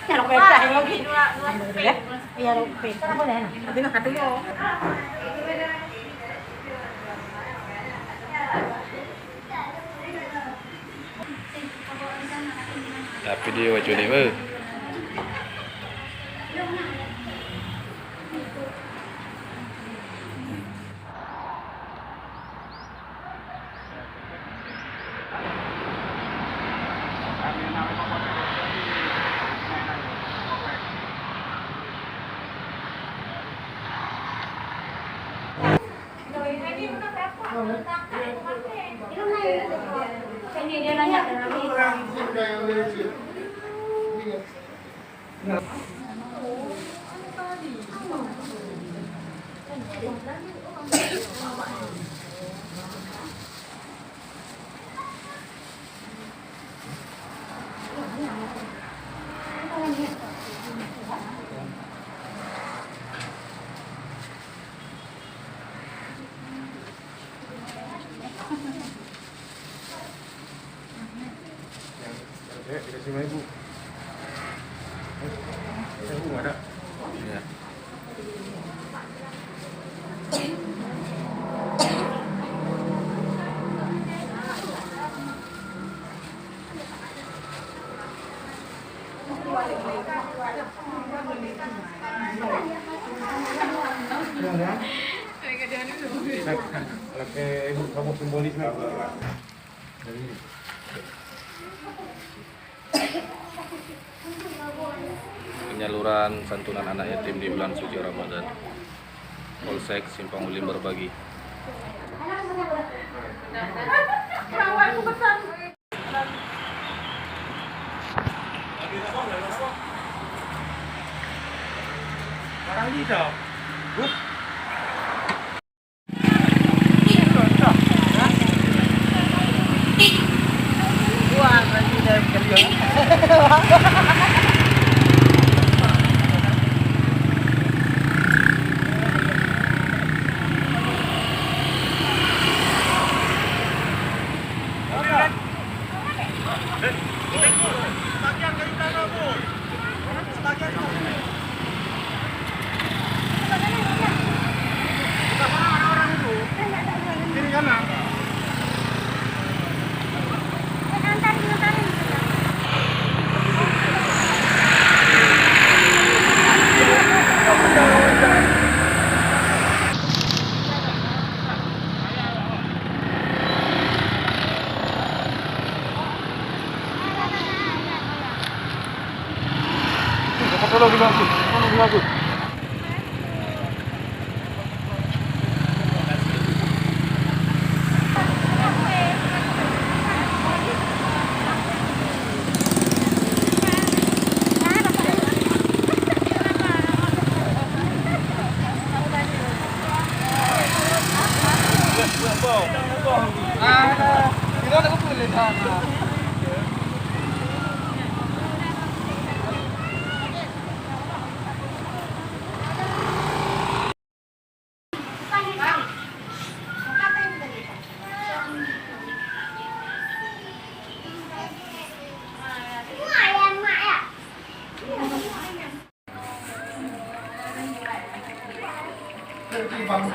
Nyalok becah lagi. Iya, rupiah. Apa deh? Tapi nggak ketemu. Video aja nih, Bu. Ini dia nanya dikasih sama ibu. Ibu nggak ada. Ya. Kayak ibu kamu simbolis lah. Penyaluran santunan anak yatim di bulan suci Ramadan. Polsek Simpang Ulim berbagi. Barang di dong. Wah, lagi dari kerja. Kiri kanan. Tolong dibantu. Kita ada kumpul sana. Bang,